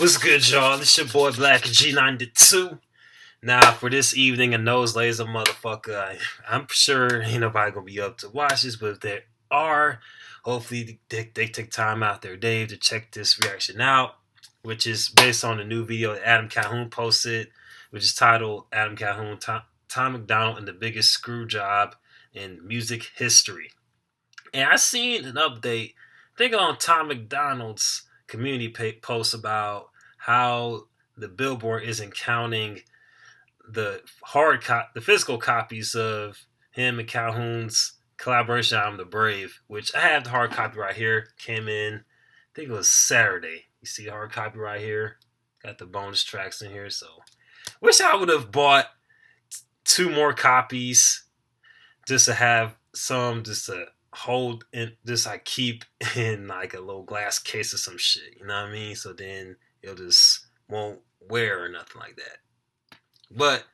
What's good, y'all? This your boy Black G92. Now, for this evening, a nose laser motherfucker. I'm sure ain't nobody gonna be up to watch this, but if they are, hopefully they take time out their day to check this reaction out, which is based on the new video that Adam Calhoun posted, which is titled Adam Calhoun, Tom MacDonald and the Biggest Screw Job in Music History. And I seen an update, I think on Tom MacDonald's community post about how the Billboard isn't counting the the physical copies of him and Calhoun's collaboration album, The Brave, which I have the hard copy right here. Came in, I think it was Saturday. You see the hard copy right here. Got the bonus tracks in here. So, wish I would have bought 2 more copies just to have some, just to hold and just like keep in like a little glass case or some shit. You know what I mean? So then it'll just won't wear or nothing like that. But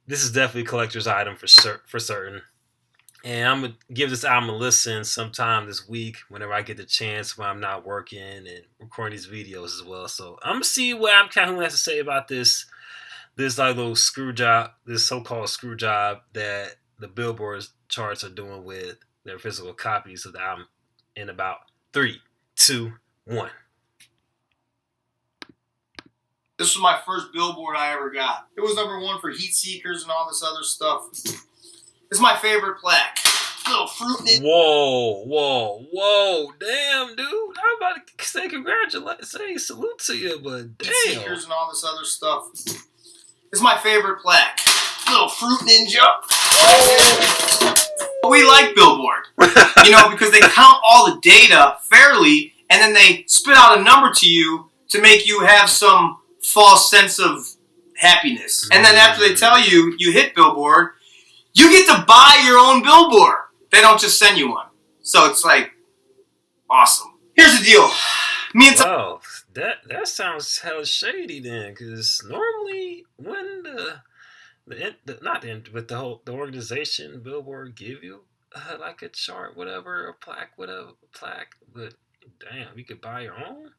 this is definitely a collector's item for certain. And I'm going to give this album a listen sometime this week whenever I get the chance when I'm not working and recording these videos as well. So I'm going to see what Adam Calhoun has to say about this like little screw job, this so-called screw job that the Billboard charts are doing with their physical copies of the album in about 3, 2, 1. This was my first Billboard I ever got. It was #1 for Heat Seekers and all this other stuff. It's my favorite plaque. Little fruit in it. Whoa. Damn, dude. I'm about to say congratulations, say salute to you, but damn. Heat Seekers and all this other stuff. It's my favorite plaque. Little fruit ninja. We like Billboard, because they count all the data fairly, and then they spit out a number to you to make you have some false sense of happiness. And then after they tell you you hit Billboard, you get to buy your own Billboard. They don't just send you one. So it's like, awesome. Here's the deal. Me and Wow, that sounds hella shady then, because normally when the organization Billboard give you like a chart, whatever, a plaque, but damn, you could buy your own.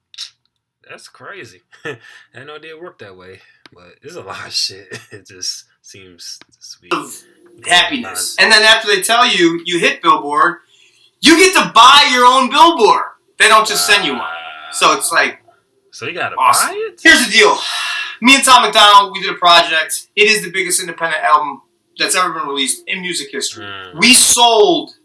That's crazy. I had no idea it worked that way, but it's a lot of shit. It just seems sweet. Happiness. And then after they tell you you hit Billboard, you get to buy your own Billboard. They don't just send you one. So it's like, so you gotta awesome. buy it? Here's the deal. Me and Tom MacDonald, we did a project. It is the biggest independent album that's ever been released in music history. We sold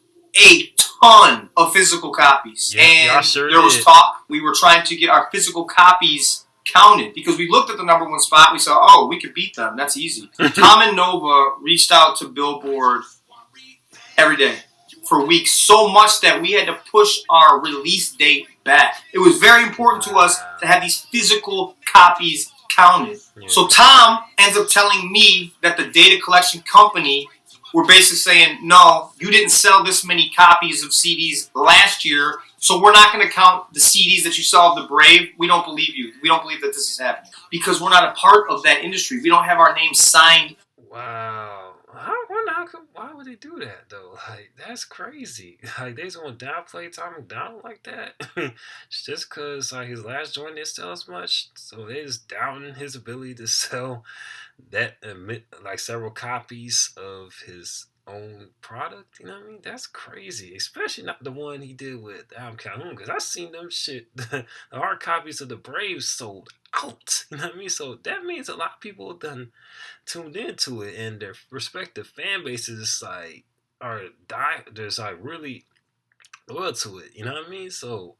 a ton of physical copies. Yeah, and sure there was talk. We were trying to get our physical copies counted because we looked at the #1 spot. We saw, oh, we could beat them. That's easy. Tom and Nova reached out to Billboard every day for weeks, so much that we had to push our release date back. It was very important to us to have these physical copies counted. Yeah. So Tom ends up telling me that the data collection company were basically saying, no, you didn't sell this many copies of CDs last year, so we're not going to count the CDs that you sell of The Brave. We don't believe you. We don't believe that this is happening because we're not a part of that industry. We don't have our name signed. Wow. Why would they do that, though? Like, that's crazy. Like, they just want to downplay Tom MacDonald like that? Just because his last joint didn't sell as much? So they just doubting his ability to sell that, like, several copies of his own product? You know what I mean? That's crazy. Especially not the one he did with Adam Calhoun, because I seen them shit. The hard copies of The Brave sold out. You know what I mean? So that means a lot of people done tuned into it, and their respective fan bases there's really loyal to it. You know what I mean? So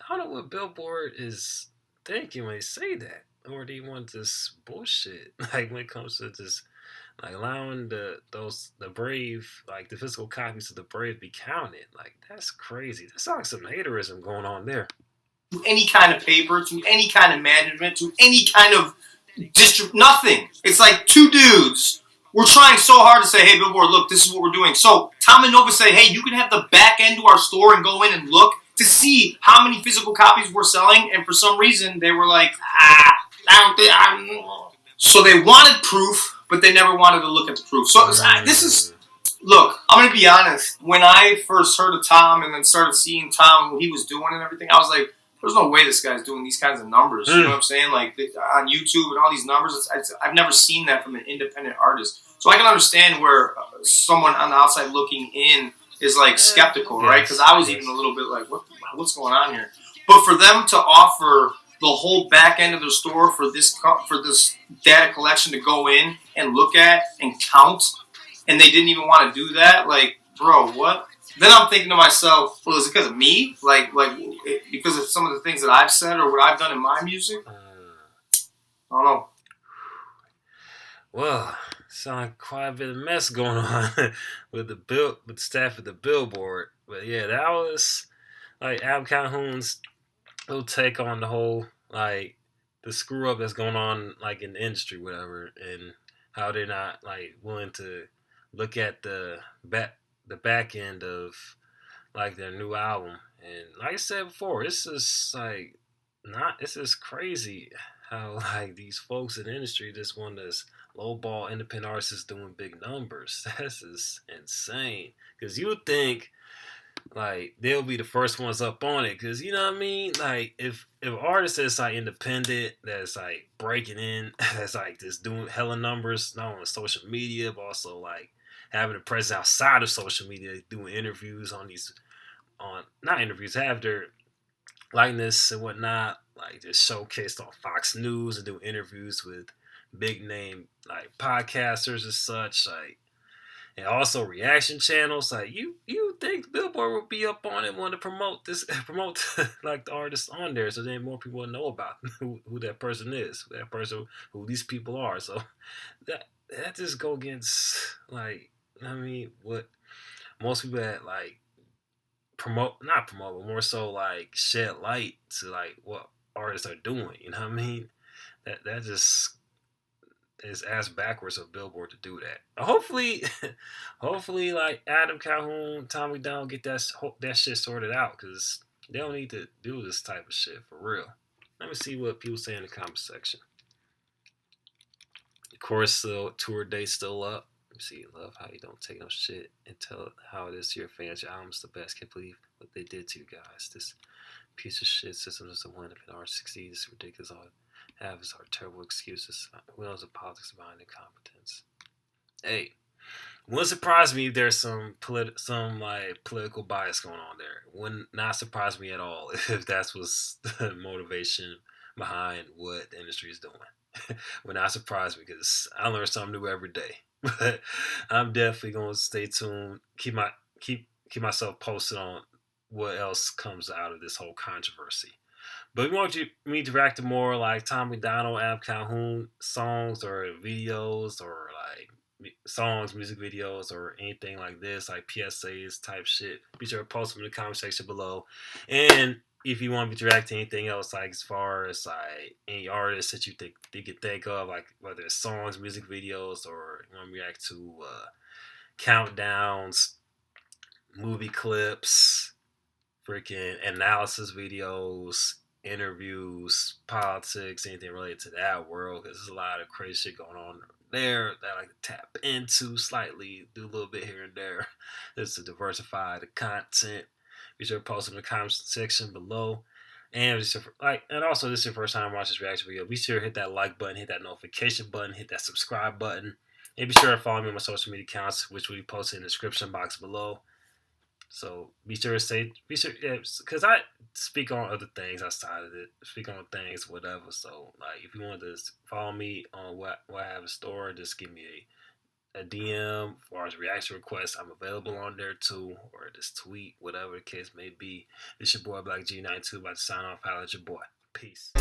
I don't know what Billboard is thinking when they say that, or they want this bullshit. Like when it comes to just like allowing the Brave, like the physical copies of The Brave be counted. Like that's crazy. That's like some haterism going on there. To any kind of paper, to any kind of management, to any kind of nothing. It's like 2 dudes. We're trying so hard to say, hey, Billboard, look, this is what we're doing. So Tom and Nova say, hey, you can have the back end to our store and go in and look to see how many physical copies we're selling. And for some reason, they were like, So they wanted proof, but they never wanted to look at the proof. So look, I'm going to be honest. When I first heard of Tom and then started seeing Tom, what he was doing and everything, I was like, there's no way this guy's doing these kinds of numbers. You know what I'm saying? Like on YouTube and all these numbers, I've never seen that from an independent artist. So I can understand where someone on the outside looking in is like skeptical, right? Because I was even a little bit like, what's going on here? But for them to offer the whole back end of their store for this data collection to go in and look at and count, and they didn't even want to do that, like, bro, what? Then I'm thinking to myself, well, is it because of me? Like because of some of the things that I've said or what I've done in my music? I don't know. Well, sound like quite a bit of mess going on with the staff at the Billboard. But yeah, that was like Adam Calhoun's little take on the whole, like, the screw up that's going on, like, in the industry, whatever, and how they're not, like, willing to look at the back end of, like, their new album. And like I said before, this is crazy how, like, these folks in the industry just want this lowball independent artists doing big numbers. This is insane. Because you would think, like, they'll be the first ones up on it, because, you know what I mean, like, if artists that's, like, independent, that's, like, breaking in, that's, like, just doing hella numbers, not only on social media, but also, like, having a presence outside of social media, doing interviews have their likeness and whatnot, like, just showcased on Fox News and doing interviews with big name, like, podcasters and such, like, and also reaction channels. Like, you think Billboard would be up on it, want to promote like the artists on there, so then more people will know about who that person is, who these people are. So that just go against, like, I mean, what most people that, like, not promote, but more so, like, shed light to, like, what artists are doing. You know what I mean? That just is ass backwards of Billboard to do that. Hopefully, like, Adam Calhoun, Tom MacDonald get that shit sorted out, because they don't need to do this type of shit for real. Let me see what people say in the comment section. Of course, the tour date's still up. Let me see. Love how you don't take no shit and tell how it is to your fans. Your album's the best. Can't believe what they did to you guys. This piece of shit system is the one if an artist succeeds. It's ridiculous. All have is our terrible excuses. Who knows the politics behind incompetence? Hey, wouldn't surprise me if there's some political bias going on there. Would not surprise me at all if that's what's the motivation behind what the industry is doing. Would not surprise me, because I learn something new every day. But I'm definitely going to stay tuned. Keep myself posted on what else comes out of this whole controversy. But if you want me to react to more, like, Tom MacDonald, Adam Calhoun songs or videos, or, like, songs, music videos, or anything like this, like PSAs type shit, be sure to post them in the comment section below. And if you want me to react to anything else, like, as far as, like, any artists that you can think of, like, whether it's songs, music videos, or you want me to react to countdowns, movie clips, freaking analysis videos, interviews, politics, anything related to that world, because there's a lot of crazy shit going on there that I like to tap into slightly, do a little bit here and there, just to diversify the content. Be sure to post in the comment section below. And also, this is your first time watching this reaction video, be sure to hit that like button, hit that notification button, hit that subscribe button, and be sure to follow me on my social media accounts, which will be posted in the description box below. So be sure, because I speak on other things outside of it, speak on things, whatever. So, like, if you want to follow me on what I have in store, just give me a DM as far as reaction requests. I'm available on there too, or just tweet, whatever the case may be. It's your boy Black G92, about to sign off. Holla at your boy. Peace.